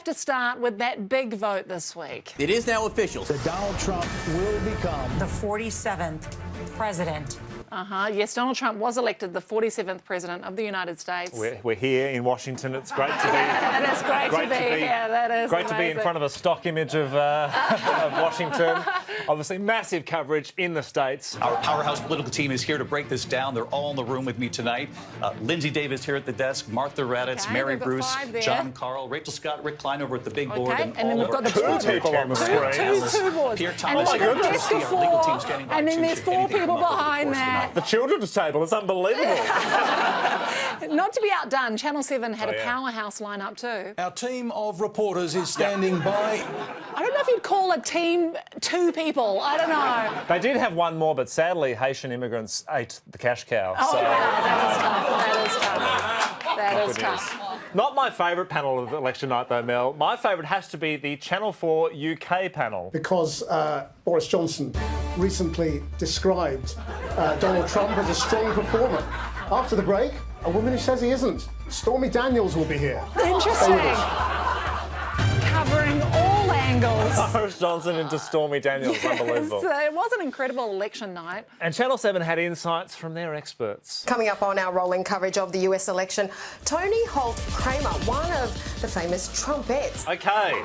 have to start with that big vote this week. It is now official. That Donald Trump will become the 47th president. Yes, Donald Trump was elected the 47th president of the United States. We're here in Washington. It's great to be. It is great to be here. That is great to be in front of a stock image of Washington. Obviously, massive coverage in the States. Our powerhouse political team is here to break this down. They're all in the room with me tonight. Lindsay Davis here at the desk, Martha Raddatz, Okay, Mary we've got Bruce, 5 there. John Carl, Rachel Scott, Rick Klein over at the big board. Okay, and then we've got the two people on the screen. Two boards. Pierre And Thomas, we've got our a desk of our legal team 4, standing by and then too, there's should 4 anything people come up, of behind course, that. The children's table. It's unbelievable. Not to be outdone, Channel 7 had Oh, a yeah. powerhouse lineup too. Our team of reporters is standing by. I don't know if you'd call a team 2 people. I don't know. They did have one more, but sadly, Haitian immigrants ate the cash cow. Oh, so that is tough. That is tough. Not my favourite panel of election night, though, Mel. My favourite has to be the Channel 4 UK panel. Because Boris Johnson recently described Donald Trump as a strong performer. After the break, a woman who says he isn't. Stormy Daniels will be here. Interesting. Covering all angles. Boris Johnson into Stormy Daniels. Unbelievable. It was an incredible election night. And Channel 7 had insights from their experts. Coming up on our rolling coverage of the US election, Tony Holt Kramer, one of the famous Trumpettes. OK,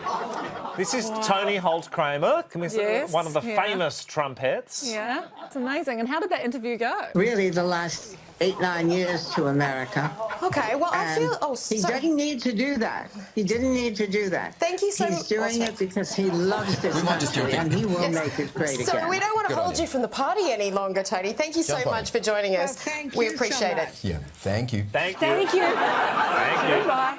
this is Tony Holt Kramer, can we say Yes, one of the yeah. famous Trumpettes. Yeah, it's amazing. And how did that interview go? Really the last 8-9 years to America. Okay, well, I And feel... Oh, he sorry. didn't need to do that. He didn't need to do that. Thank you so much. He's doing it because he loves this country and he will make it great So again. we don't want to hold you from the party any longer, Tony. Thank you so much for joining us. thank We you so appreciate it. much. Yeah, thank you. Thank you. Thank you. Thank you. Goodbye.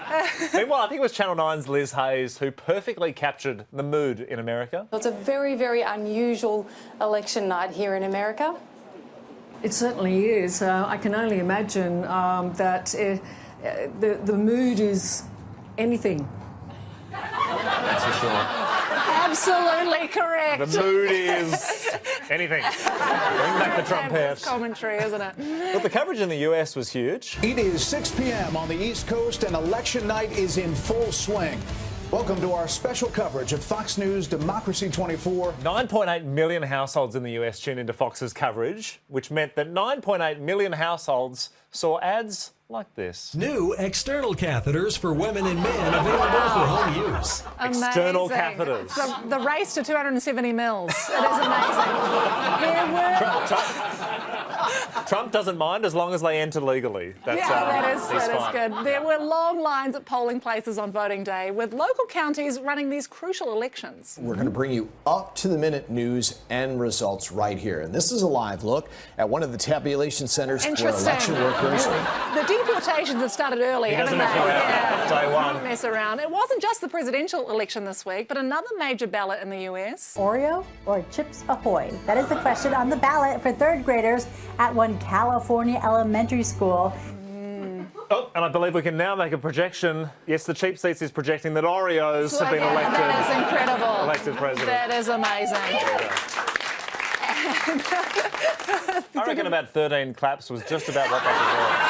Meanwhile, I think it was Channel 9's Liz Hayes who perfectly captured the mood in America. It's a very, very unusual election night here in America. It certainly is. I can only imagine that the mood is anything. That's for sure. Absolutely correct. The mood is anything. Bring back the trumpet. Commentary, isn't it? But the coverage in the US was huge. It is 6 p.m. on the East Coast and election night is in full swing. Welcome to our special coverage of Fox News Democracy 24. 9.8 million households in the US tuned into Fox's coverage, which meant that 9.8 million households saw ads like this. New external catheters for women and men available for home use. External Amazing. catheters. The race to 270 mils. It is amazing. There were... Trump doesn't mind as long as they enter legally. That's, that is he's fine. good. There were long lines at polling places on voting day, with local counties running these crucial elections. We're going to bring you up-to-the-minute news and results right here. And this is a live look at one of the tabulation centers where Interesting. election workers... The deportations have started early, He haven't doesn't they? mess around. Day one. Don't mess around. It wasn't just the presidential election this week, but another major ballot in the US. Oreo or Chips Ahoy? That is the question on the ballot for third graders at one California elementary school. Oh, and I believe we can now make a projection. Yes, the Cheap Seats is projecting that Oreos have been elected. That is incredible. Elected president. That is amazing. I reckon about 13 claps was just about what they deserved.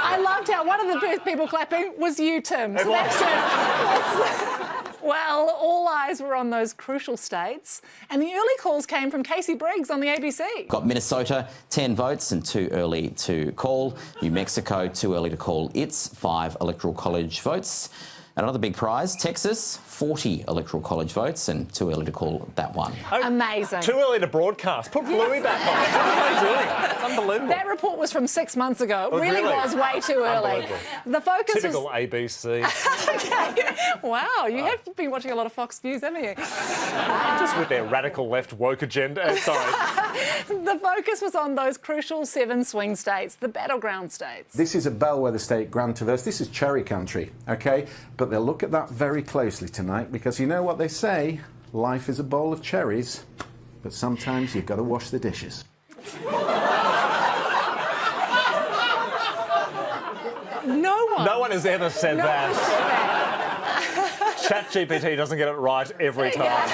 I loved how one of the first people clapping was you, Tim. So that's it. Well, all eyes were on those crucial states, and the early calls came from Casey Briggs on the ABC. Got Minnesota, 10 votes and too early to call. New Mexico, too early to call its 5 electoral college votes. And another big prize, Texas, 40 electoral college votes and too early to call that one. Amazing. Too early to broadcast. Put Bluey back on. What are they doing? It's unbelievable. That report was from 6 months ago. It really really? was way too early. Unbelievable. The focus Typical was... ABC. Okay. Wow, you have been watching a lot of Fox News, haven't you? Just with their radical left woke agenda. Sorry. The focus was on those crucial 7 swing states, the battleground states. This is a bellwether state, Grand Traverse. This is cherry country, OK? But they'll look at that very closely tonight because you know what they say, life is a bowl of cherries, but sometimes you've got to wash the dishes. No one has ever said that. ChatGPT doesn't get it right every time.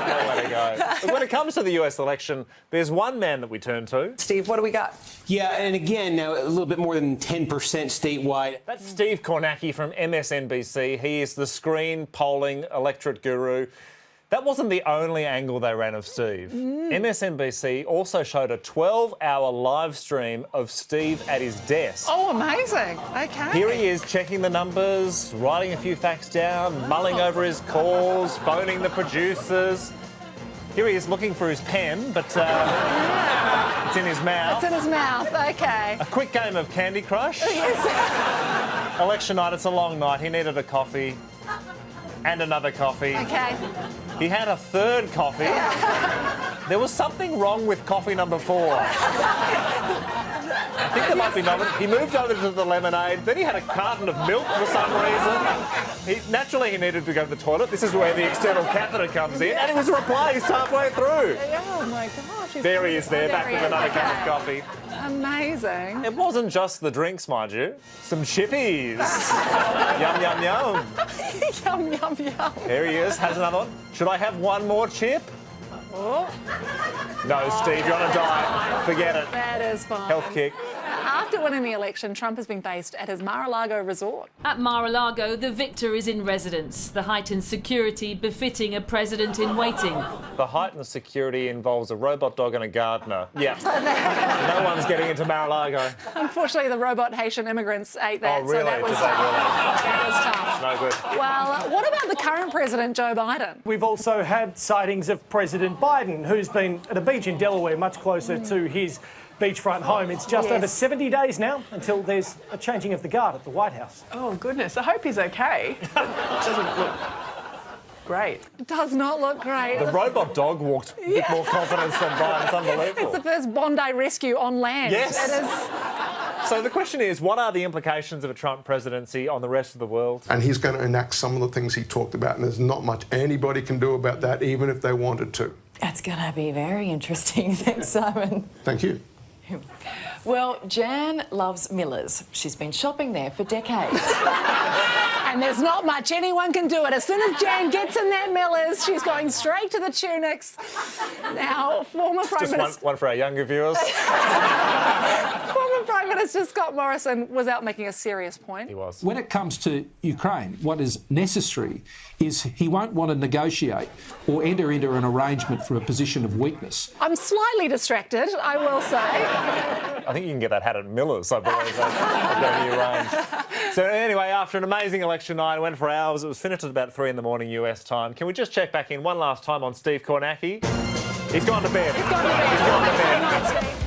No way to go. But when it comes to the US election, there's one man that we turn to. Steve, what do we got? Yeah, and again, now a little bit more than 10% statewide. That's Steve Kornacki from MSNBC. He is the screen polling electorate guru. That wasn't the only angle they ran of Steve. MSNBC also showed a 12-hour live stream of Steve at his desk. Oh, amazing. OK. Here he is checking the numbers, writing a few facts down, mulling over his calls, phoning the producers. Here he is looking for his pen, but it's in his mouth. It's in his mouth, OK. A quick game of Candy Crush. Yes. Election night, it's a long night. He needed a coffee and another coffee. OK. He had a third coffee. There was something wrong with coffee number 4. I think there might be another. He moved over to the lemonade. Then he had a carton of milk for some reason. Naturally, he needed to go to the toilet. This is where the external catheter comes in. And it was replaced halfway through. Oh, my gosh. There he is there, back with another cup of coffee. Amazing. It wasn't just the drinks, mind you. Some chippies. Yum, yum, yum. Yum, yum, yum. Here he is, has another one. Should I have one more chip? Oh. No, Steve, you're on a diet. Forget it. That is fine. Health kick. After winning the election, Trump has been based at his Mar-a-Lago resort. At Mar-a-Lago, the victor is in residence, the heightened security befitting a president in waiting. The heightened security involves a robot dog and a gardener. Yeah. No one's getting into Mar-a-Lago. Unfortunately, the robot Haitian immigrants ate that, Oh, really? so that was, Did they really? that was tough. No good. Well, what about the current president, Joe Biden? We've also had sightings of President Biden, who's been at a beach in Delaware, much closer to his beachfront home. It's just over 70 days now until there's a changing of the guard at the White House. Oh, goodness. I hope he's OK. Doesn't look great. It does not look great. The robot dog walked with more confidence than Biden. It's unbelievable. It's the first Bondi rescue on land. Yes. It is. So the question is, what are the implications of a Trump presidency on the rest of the world? And he's going to enact some of the things he talked about, and there's not much anybody can do about that, even if they wanted to. That's going to be very interesting. Thanks, Simon. Thank you. Well, Jan loves Miller's. She's been shopping there for decades. And there's not much anyone can do it. As soon as Jan gets in that Miller's, she's going straight to the tunics. Now, former Prime Just Minister... one for our younger viewers. Former Prime Minister Scott Morrison was out making a serious point. He was. When it comes to Ukraine, what is necessary is he won't want to negotiate or enter into an arrangement from a position of weakness. I'm slightly distracted, I will say. I think you can get that hat at Miller's, I believe. They've got a new range. So anyway, after an amazing election night, it went for hours. It was finished at about 3 in the morning US time. Can we just check back in one last time on Steve Kornacki? He's gone to bed. He's gone to bed. He's gone to bed. Good night, Steve.